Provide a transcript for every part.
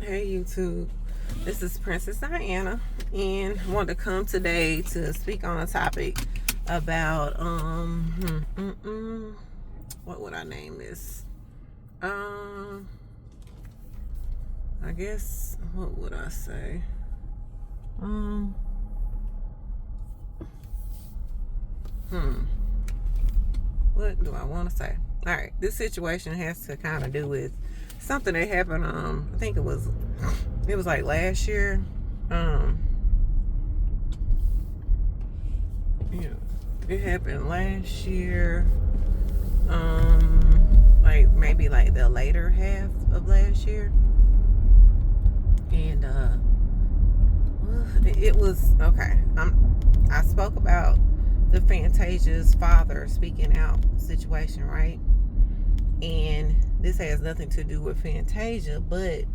Hey YouTube, this is Princess Diana, and I wanted to come today to speak on a topic about what would I name this? I guess what would I say? Um, what do I want to say? All right, this situation has to kind of do with something that happened. I think it was like last year. Yeah, it happened last year. Like maybe like the later half of last year, and it was okay. I spoke about the Fantasia's father speaking out situation, right? And this has nothing to do with Fantasia, but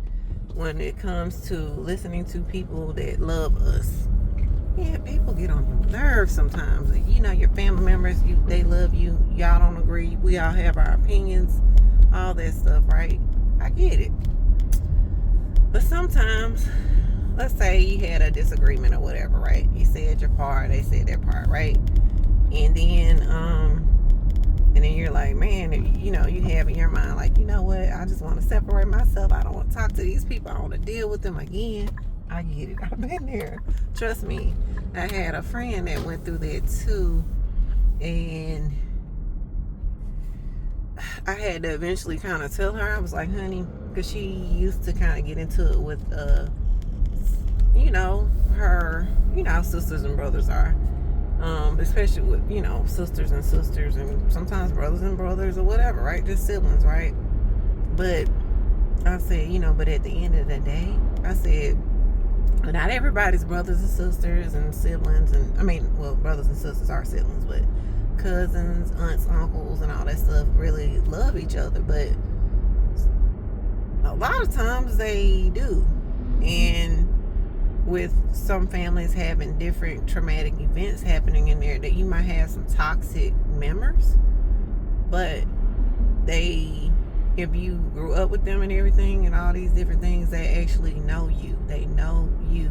when it comes to listening to people that love us, yeah, people get on your nerves sometimes. You know, your family members, they love you. Y'all don't agree. We all have our opinions, all that stuff, right? I get it. But sometimes, let's say you had a disagreement or whatever, right? You said your part, they said their part, right? And then you're like, man, you know, you have in your mind, like, you know what? I just want to separate myself. I don't want to talk to these people. I don't want to deal with them again. I get it. I've been there. Trust me. I had a friend that went through that too. And I had to eventually kind of tell her, I was like, honey, because she used to kind of get into it with, you know, her, you know how sisters and brothers are. Especially with, you know, sisters and sometimes brothers and brothers or whatever, right? Just siblings, right? But I said, you know, but at the end of the day, I said, not everybody's brothers and sisters and siblings, and I mean, well, brothers and sisters are siblings, but cousins, aunts, uncles, and all that stuff really love each other. But a lot of times they do. And with some families having different traumatic events happening in there, that you might have some toxic members, but if you grew up with them and everything and all these different things, they actually know you. They know you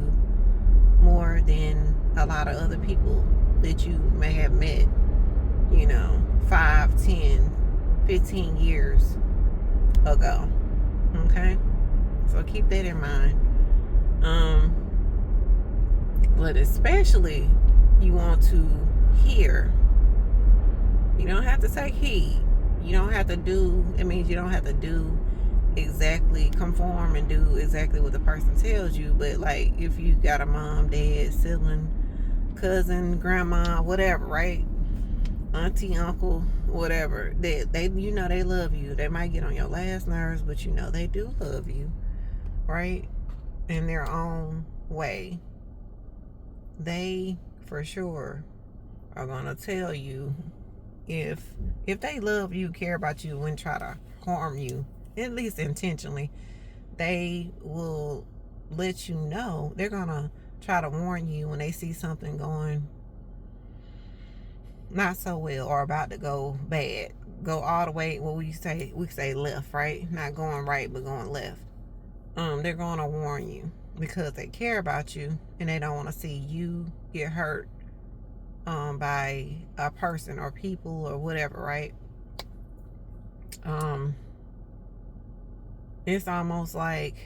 more than a lot of other people that you may have met, you know, 5, 10, 15 years ago. Okay? So keep that in mind. But especially you want to hear. You don't have to say he. You don't have to do, it means you don't have to do exactly, conform and do exactly what the person tells you. But like if you got a mom, dad, sibling, cousin, grandma, whatever, right? Auntie, uncle, whatever, they you know they love you. They might get on your last nerves, but you know they do love you, right? In their own way. They for sure are gonna tell you if they love you, care about you, and try to harm you, at least intentionally, they will let you know. They're gonna try to warn you when they see something going not so well or about to go bad, go all the way, what we say left, right? Not going right, but going left. They're gonna warn you because they care about you and they don't want to see you get hurt by a person or people or whatever, right? It's almost like,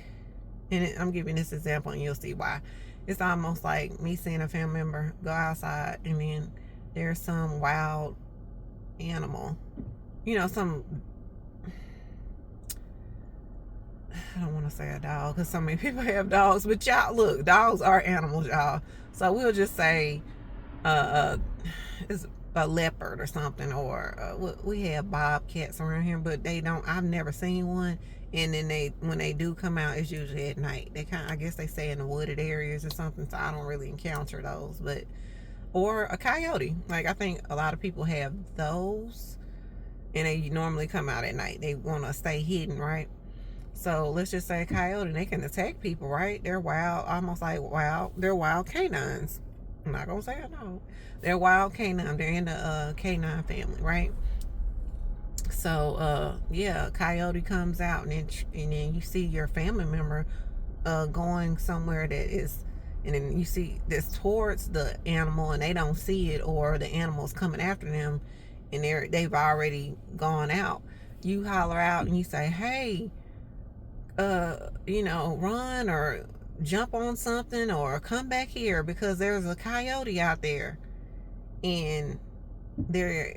and I'm giving this example and you'll see why. It's almost like me seeing a family member go outside and then there's some wild animal, you know, I don't want to say a dog because so many people have dogs, but y'all, look, dogs are animals, y'all. So we'll just say it's a leopard or something, or we have bobcats around here, but they don't. I've never seen one. And then when they do come out, it's usually at night. They I guess they stay in the wooded areas or something, so I don't really encounter those. But or a coyote, like I think a lot of people have those, and they normally come out at night. They want to stay hidden, right? So let's just say a coyote, they can attack people, right? They're wild, almost like wild. They're wild canines. I'm not gonna say I know. They're wild canine. They're in the canine family, right? So yeah, a coyote comes out and then you see your family member going somewhere that is, and then you see this towards the animal and they don't see it, or the animal's coming after them and they've already gone out, you holler out and you say, hey, run or jump on something or come back here because there's a coyote out there. And there,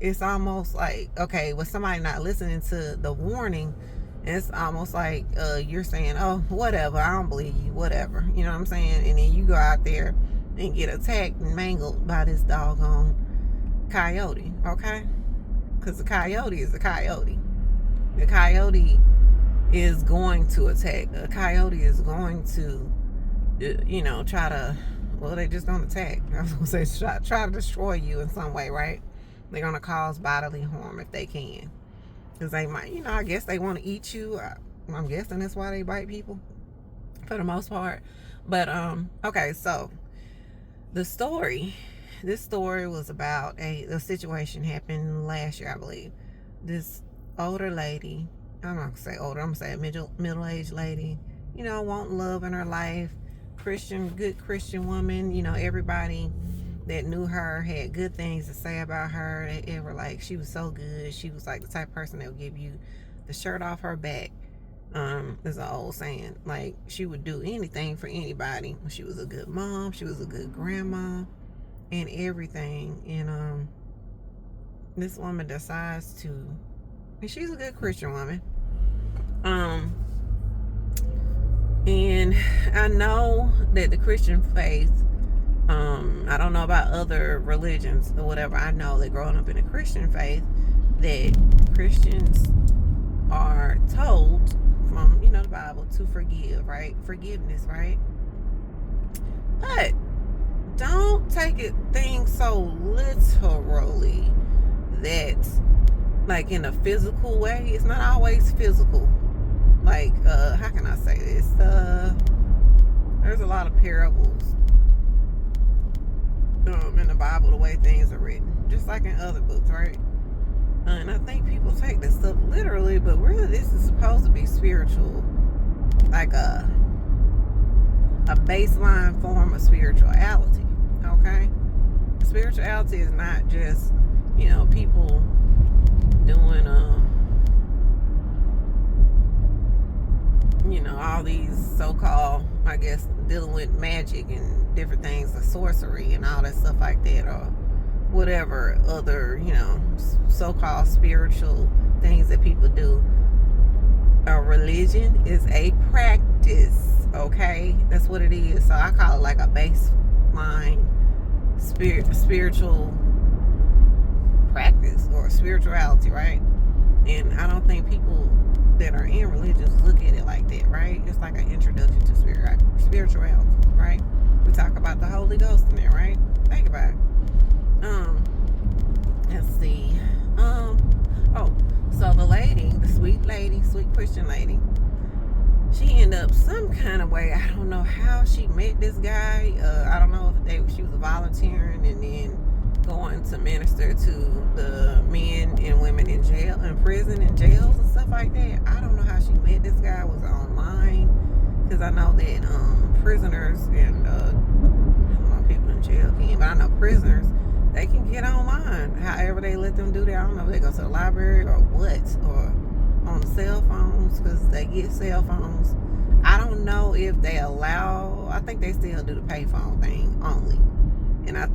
it's almost like, okay, with somebody not listening to the warning, it's almost like you're saying, oh, whatever, I don't believe you, whatever, you know what I'm saying? And then you go out there and get attacked and mangled by this doggone coyote, okay? Because the coyote is a coyote. The coyote is going to attack. A coyote is going to, try to, well, they just don't attack. I was going to say try to destroy you in some way, right? They're going to cause bodily harm if they can. Because they might, I guess they want to eat you. I'm guessing that's why they bite people for the most part. But, okay, so this story was about a situation happened last year, I believe. This older lady, I'm not gonna say older, I'm gonna say a middle-aged lady, wanting love in her life, good Christian woman, everybody that knew her had good things to say about her. They were like, she was so good. She was like the type of person that would give you the shirt off her back. There's an old saying, like, she would do anything for anybody. She was a good mom, she was a good grandma, and everything. And this woman decides to, and she's a good Christian woman. And I know that the Christian faith, I don't know about other religions or whatever. I know that growing up in a Christian faith, that Christians are told from, the Bible to forgive, right? Forgiveness, right? But don't take things so literally that, like, in a physical way. It's not always physical. Like, how can I say this? There's a lot of parables in the Bible, the way things are written, just like in other books, right? And I think people take this stuff literally, but really this is supposed to be spiritual, like a baseline form of spirituality, okay? Spirituality is not just, people doing, all these so-called, I guess, dealing with magic and different things, like sorcery and all that stuff like that, or whatever other, so-called spiritual things that people do. A religion is a practice, okay? That's what it is. So I call it like a baseline spiritual practice or spirituality, right? And I don't think people that are in religions look at it like that, right? It's like an introduction to spirituality, right? We talk about the Holy Ghost in there, right? Think about it. Let's see. So the lady, the sweet Christian lady, she ended up some kind of way. I don't know how she met this guy. I don't know if she was volunteering and then going to minister to the men and women in jail, in prison and jails and stuff like that. I don't know how she met this guy. Was online, because I know that prisoners and I don't know, people in jail can, but I know prisoners, they can get online however they let them do that. I don't know if they go to the library or what, or on cell phones, because they get cell phones. I don't know if they allow, I think they still do the payphone thing only. And I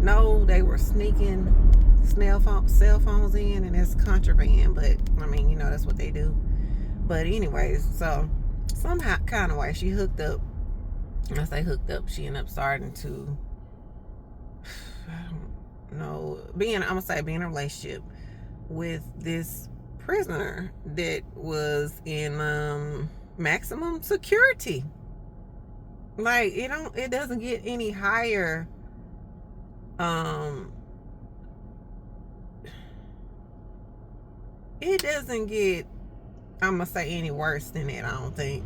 know they were sneaking cell phones in, and it's contraband, but I mean, that's what they do. But anyways, so somehow, kind of way, she hooked up. When I say hooked up, she ended up starting to, I don't know, being in a relationship with this prisoner that was in maximum security. Like, it doesn't get any higher. It doesn't get, I'm gonna say, any worse than that, I don't think.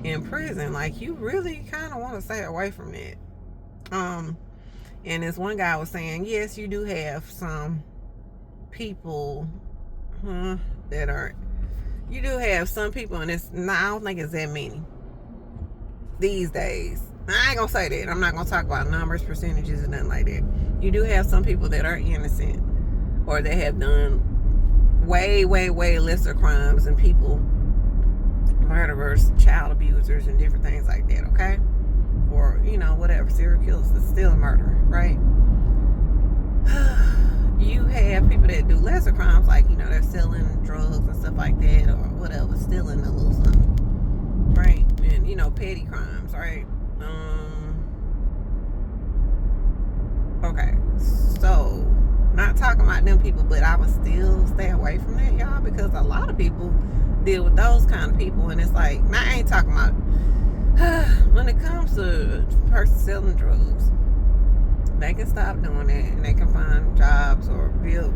In prison, like, you really kind of want to stay away from that. And this one guy was saying, yes, you do have some people that are, you do have some people, and I don't think it's that many, these days. I ain't gonna say that. I'm not gonna talk about numbers, percentages, and nothing like that. You do have some people that are innocent, or they have done way, way, way lesser crimes than people, murderers, child abusers, and different things like that, okay? Or, whatever, serial killers is still a murderer, right? You have people that do lesser crimes, like, they're selling drugs and stuff like that, or whatever, stealing a little something, right? And, petty crimes, right? Okay, so, not talking about them people, but I would still stay away from that, y'all, because a lot of people deal with those kind of people, and it's like, now I ain't talking about, when it comes to a person selling drugs, they can stop doing that, and they can find jobs or build.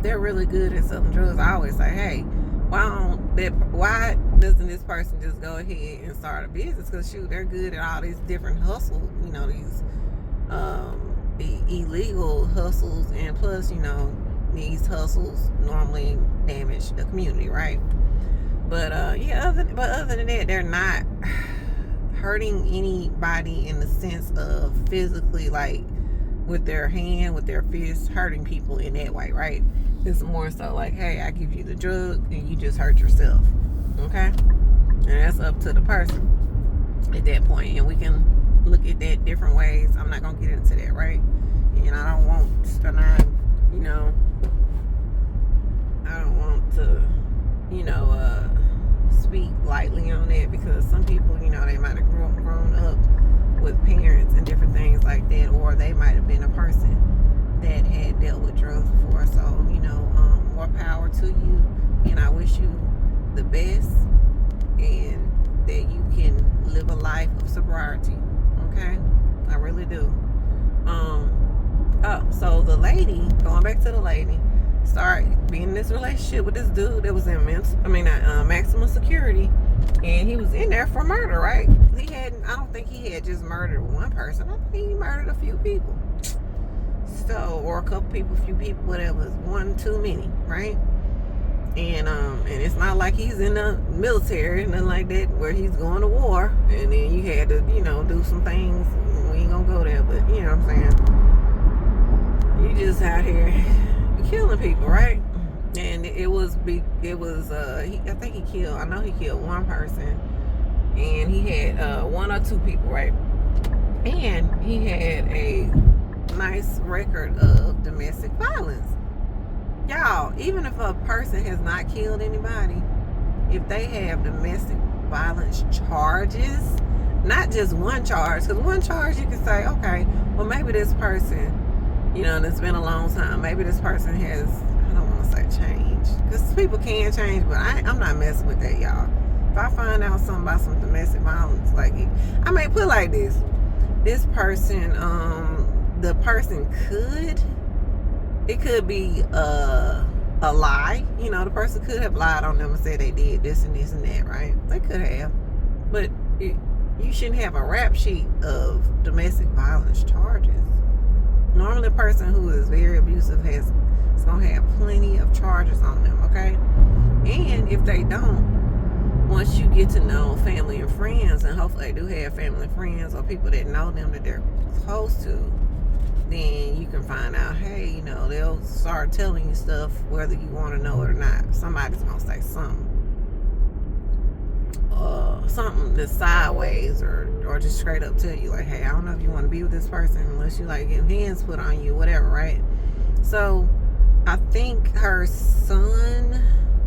They're really good at selling drugs. I always say, hey, why doesn't this person just go ahead and start a business? Because shoot, they're good at all these different hustles, these illegal hustles, and plus, these hustles normally damage the community, right? But other than that, they're not hurting anybody in the sense of physically, like with their hand, with their fist, hurting people in that way, right? It's more so like, hey, I give you the drug and you just hurt yourself, okay? And that's up to the person at that point, and we can look at that different ways. I'm not gonna get into that, right? And I don't want to speak lightly on that, because some people, they might have grown up with parents and different things like that, or they might have been a person that had dealt with drugs before. So, more power to you, and I wish you the best, and that you can live a life of sobriety, okay? I really do. So the lady, going back to the lady, started being in this relationship with this dude that was in maximum security, and he was in there for murder, right? I don't think he had just murdered one person. I think he murdered a few people. So, or a couple people, a few people, whatever. It's one too many, right? And it's not like he's in the military, nothing like that, where he's going to war, and then you had to, do some things. We ain't gonna go there, but you know what I'm saying? You just out here killing people, right? And I know he killed one person, and he had one or two people, right? And he had a nice record of domestic violence. Y'all, even if a person has not killed anybody, if they have domestic violence charges, not just one charge, because one charge you can say, okay, well, maybe this person, it's been a long time, maybe this person has, I don't want to say change, because people can change, but I'm not messing with that, y'all. If I find out something about some domestic violence, I may put it like this person, the person it could be a lie. The person could have lied on them and said they did this and this and that, right? They could have. But you shouldn't have a rap sheet of domestic violence charges. Normally a person who is very abusive is going to have plenty of charges on them, okay? And if they don't, once you get to know family and friends, and hopefully they do have family and friends or people that know them that they're close to, then you can find out, hey, they'll start telling you stuff whether you want to know it or not. Somebody's going to say something that's sideways, or just straight up tell you, like, hey, I don't know if you want to be with this person unless you get hands put on you, whatever, right? So I think her son,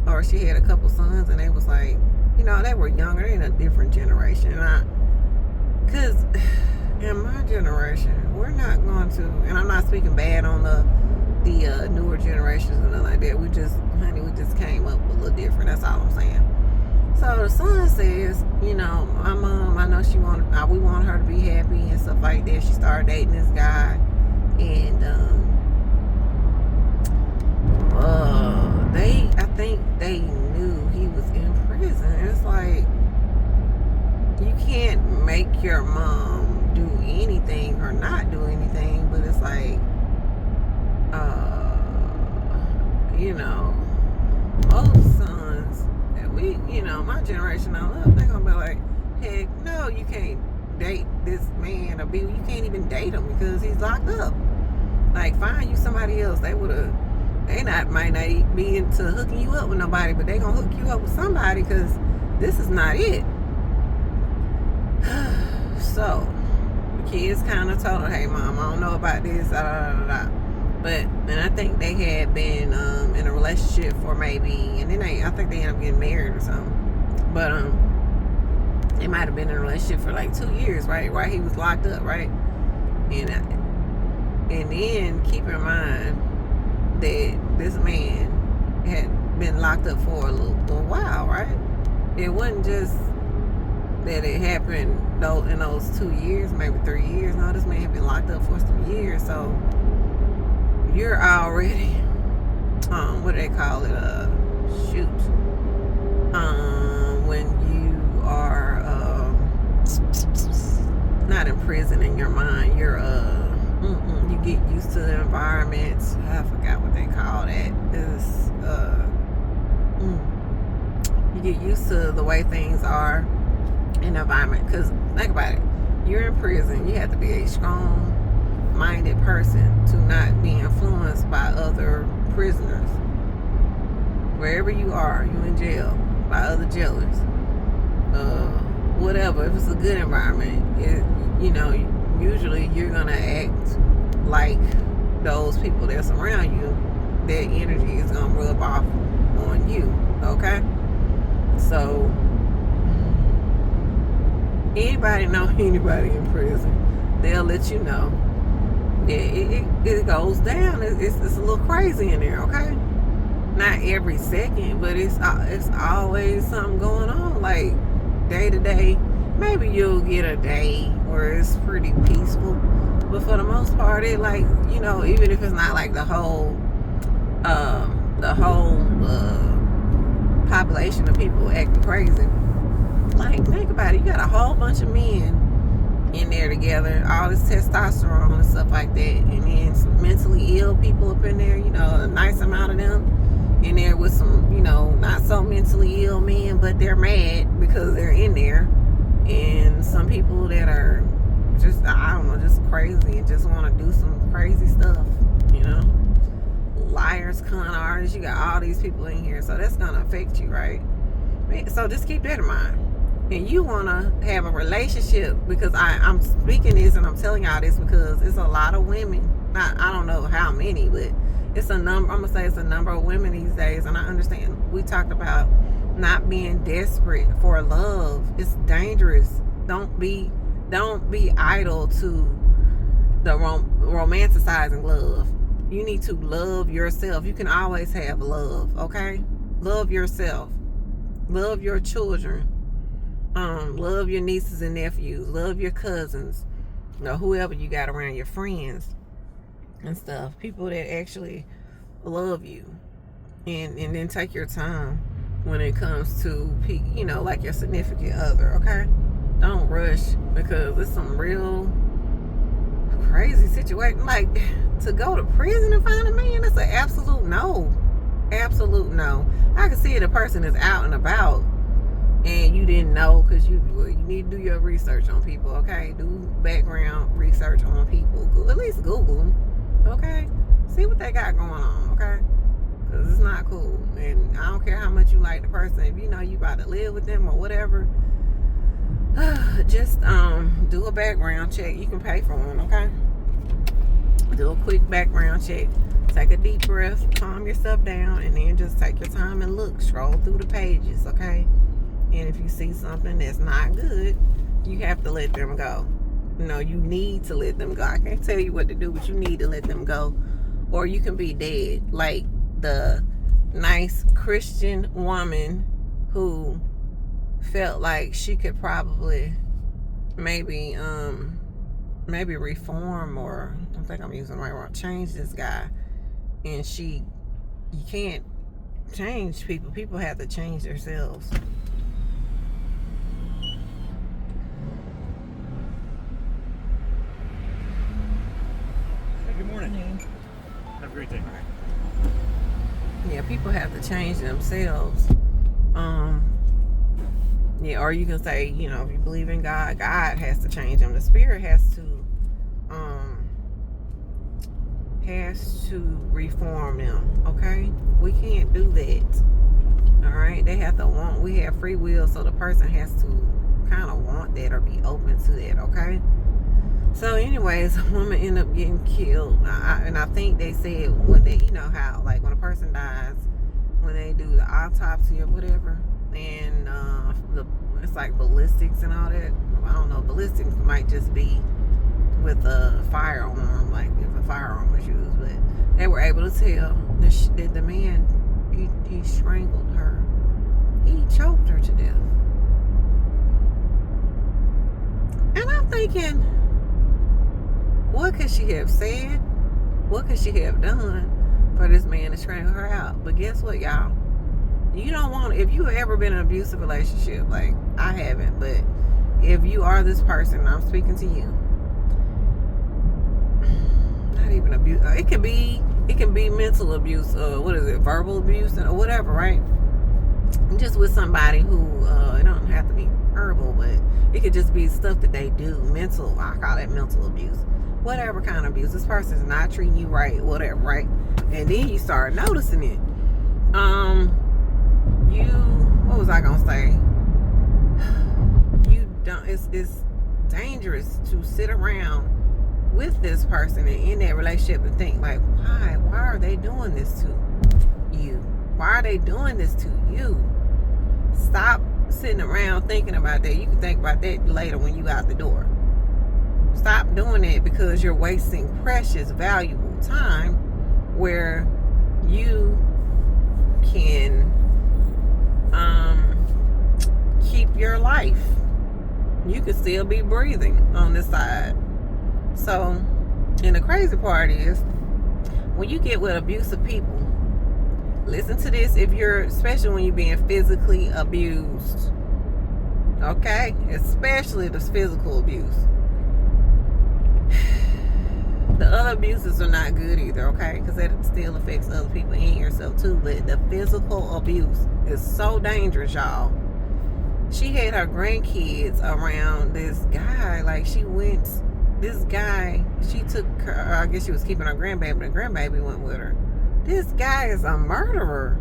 or she had a couple sons, and they was like, they were younger, they're in a different generation. Because in my generation, we're not going to, and I'm not speaking bad on the newer generations and nothing like that. We just came up a little different. That's all I'm saying. So the son says, my mom, I know we want her to be happy and stuff like that. She started dating this guy, and I think they knew he was in prison. It's like, you can't make your mom do anything or not do anything, but it's like, most sons that my generation, they're gonna be like, heck no, know you can't date this man or you can't even date him because he's locked up. Like, find you somebody else. They might not be into hooking you up with nobody, but they gonna hook you up with somebody because this is not it. So the kids kind of told her, hey mom, I don't know about this, and I think they had been in a relationship for maybe, and then I think they ended up getting married or something, but they might have been in a relationship for like 2 years, right, while he was locked up, right? And then keep in mind that this man had been locked up for a little while, right? It wasn't just that it happened in those 2 years, maybe 3 years. No, this man had been locked up for some years, so you're already, what do they call it? When you are not in prison in your mind, you're you get used to the environment. I forgot what they call that. You get used to the way things are in the environment. Because think about it, you're in prison. You have to be a strong-minded person to not be influenced by other prisoners. Wherever you are, you in jail by other jailers. Whatever. If it's a good environment, usually you're gonna act like those people that surround you. That energy is gonna rub off on you. Okay, so anybody know anybody in prison, they'll let you know it goes down. It's a little crazy in there. Okay, not every second, but it's always something going on. Like day to day, maybe you'll get a day where it's pretty peaceful, but for the most part, it even if it's not like the whole population of people acting crazy. Like, think about it, you got a whole bunch of men in there together, all this testosterone and stuff like that, and then some mentally ill people up in there, a nice amount of them in there with some, not so mentally ill men, but they're mad because they're in there, and some people that are just, I don't know, just crazy and just want to do some crazy stuff, liars, con artists. You got all these people in here, so that's gonna affect you, right? So just keep that in mind. And you want to have a relationship, because I'm speaking this and I'm telling y'all this because it's a lot of women. I don't know how many, but it's a number. I'm gonna say it's a number of women these days, and I understand. We talked about not being desperate for love. It's dangerous. Don't be idle to the romanticizing love. You need to love yourself. You can always have love, okay? Love yourself. Love your children. Love your nieces and nephews. Love your cousins. Whoever you got around, your friends and stuff. People that actually love you. And then take your time when it comes to, like your significant other, okay? Don't rush, because it's some real crazy situation. Like, to go to prison and find a man, that's an absolute no. Absolute no. I can see it, a person is out and about and you didn't know, because you need to do your research on people, okay? Do background research on people. At least Google them, okay? See what they got going on, okay? Because it's not cool. And I don't care how much you like the person. If you know you about to live with them or whatever, just do a background check. You can pay for one, okay? Do a quick background check. Take a deep breath, calm yourself down, and then just take your time and look. Scroll through the pages, okay? And if you see something that's not good, you have to let them go. You need to let them go. I can't tell you what to do, but you need to let them go, or you can be dead. Like the nice Christian woman who felt like she could probably maybe reform, or I think I'm using the right word, change this guy. And you can't change people. People have to change themselves. Hey, good morning. Have a great day. Yeah, people have to change themselves. Yeah, or you can say, you know, if you believe in God, God has to change them. The spirit has to reform them. Okay, we can't do that. All right, they have to want. We have free will, so the person has to kind of want that or be open to that. Okay. So, anyways, a woman ended up getting killed, and I think they said when they, you know how like when a person dies, when they do the autopsy or whatever, and it's like ballistics and all that. I don't know, ballistics might just be with a firearm, like if a firearm was used, but they were able to tell that the man he strangled her, he choked her to death, and I'm thinking, what could she have said? What could she have done for this man to strangle her out? But guess what, y'all? You don't want, if you ever been in an abusive relationship, like I haven't, but if you are this person, I'm speaking to you. Not even abuse. It can be mental abuse, what is it, verbal abuse, or whatever, right? Just with somebody who, it don't have to be verbal, but it could just be stuff that they do, mental. I call that mental abuse. Whatever kind of abuse, this person's not treating you right, whatever, right? And then you start noticing it. What was I gonna say? You don't. It's dangerous to sit around with this person and in that relationship and think like, why are they doing this to you? Why are they doing this to you? Stop sitting around thinking about that. You can think about that later when you out the door. Stop doing it, because you're wasting precious, valuable time where you can keep your life. You could still be breathing on this side. So, and the crazy part is, when you get with abusive people, listen to this, especially when you're being physically abused. Okay? Especially the physical abuse. The other abuses are not good either, okay? Because that still affects other people and yourself too. But the physical abuse is so dangerous, y'all. She had her grandkids around this guy. Like, she took her, I guess she was keeping her grandbaby. The grandbaby went with her. This guy is a murderer.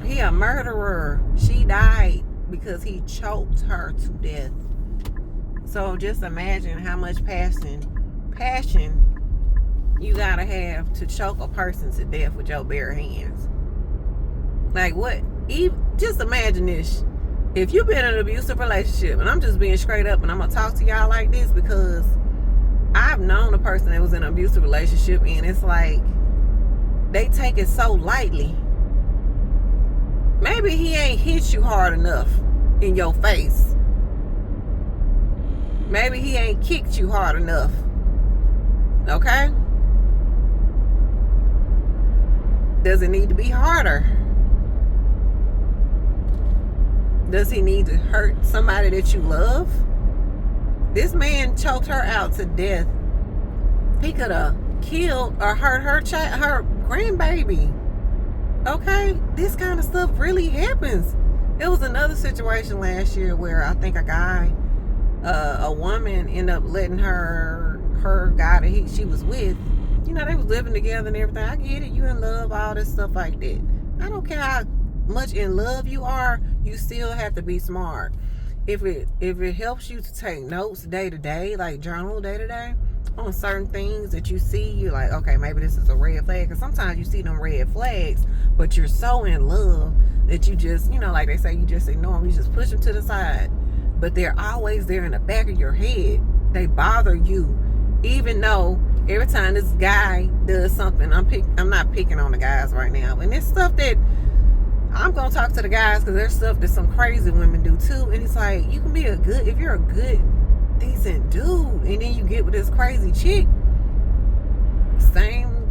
He a murderer. She died because he choked her to death. So just imagine how much passion you gotta have to choke a person to death with your bare hands. Like, what? Just imagine this. If you've been in an abusive relationship, and I'm just being straight up, and I'm gonna talk to y'all like this because I've known a person that was in an abusive relationship, and it's like they take it so lightly. Maybe he ain't hit you hard enough in your face. Maybe he ain't kicked you hard enough. Okay? Does it need to be harder? Does he need to hurt somebody that you love? This man choked her out to death. He could have killed or hurt her grandbaby. Okay? This kind of stuff really happens. There was another situation last year where I think a woman ended up letting her guy that she was with, you know, they was living together and everything. I get it, you in love, all this stuff like that. I don't care how much in love you are, you still have to be smart. If it helps you to take notes day to day, like journal day to day on certain things that you see, you're like, okay, maybe this is a red flag. Because sometimes you see them red flags, but you're so in love that you just, you know, like they say, you just ignore them, you just push them to the side. But they're always there in the back of your head. They bother you. Even though every time this guy does something, I'm not picking on the guys right now. And it's stuff that I'm going to talk to the guys, because there's stuff that some crazy women do too. And it's like, you can be if you're a good, decent dude, and then you get with this crazy chick,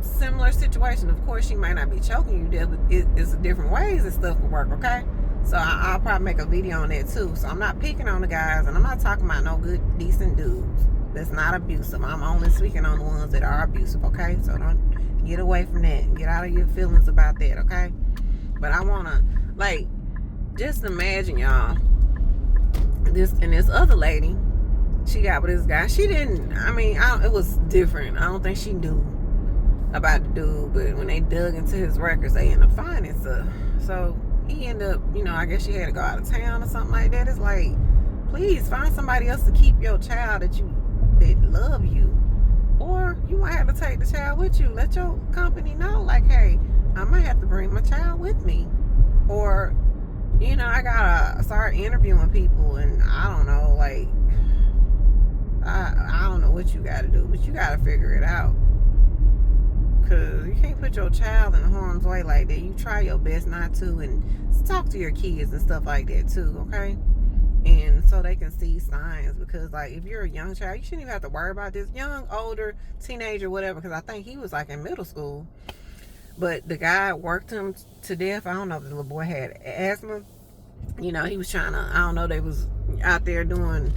similar situation. Of course, she might not be choking you there, but it's different ways that stuff can work, okay? So I'll probably make a video on that too. So I'm not picking on the guys, and I'm not talking about no good, decent dudes that's not abusive. I'm only speaking on the ones that are abusive, okay? So don't get away from that. Get out of your feelings about that, okay? But I want to, like, just imagine, y'all. This other lady, she got with this guy. She didn't. I mean, it was different. I don't think she knew about the dude, but when they dug into his records, they ended up finding stuff. So he ended up, I guess she had to go out of town or something like that. It's like, please find somebody else to keep your child that love you, or you might have to take the child with you. Let your company know, like, hey, I might have to bring my child with me, or I gotta start interviewing people, and I don't know, like, I don't know what you gotta do, but you gotta figure it out. Because you can't put your child in harm's way like that. You try your best not to, and talk to your kids and stuff like that too, okay? And so they can see signs, because like if you're a young child, you shouldn't even have to worry about this. Young, older, teenager, whatever, because I think he was like in middle school. But the guy worked him to death. I don't know if the little boy had asthma. He was trying to, I don't know, they was out there doing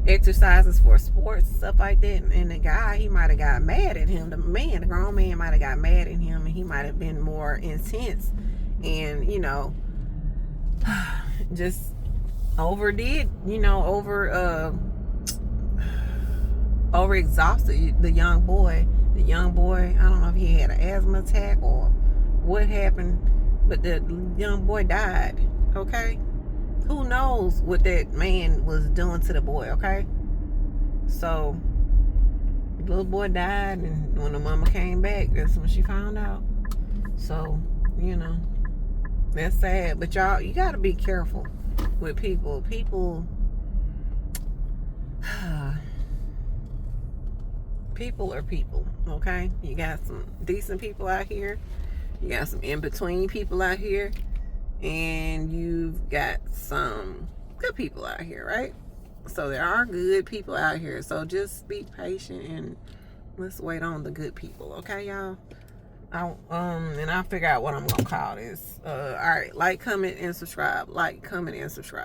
exercises for sports and stuff like that, and the guy, he might have got mad at him. The grown man might have got mad at him, and he might have been more intense, and just overdid, over exhausted the young boy. I don't know if he had an asthma attack or what happened, but the young boy died. Okay, who knows what that man was doing to the boy, okay? So the little boy died, and when the mama came back, that's when she found out. So, that's sad. But y'all, you gotta be careful with people. People are people, okay? You got some decent people out here, you got some in-between people out here, and you've got some good people out here, right? So there are good people out here. So just be patient and let's wait on the good people, okay, y'all? And I'll figure out what I'm gonna call this. All right, like, comment, and subscribe. Like, comment, and subscribe.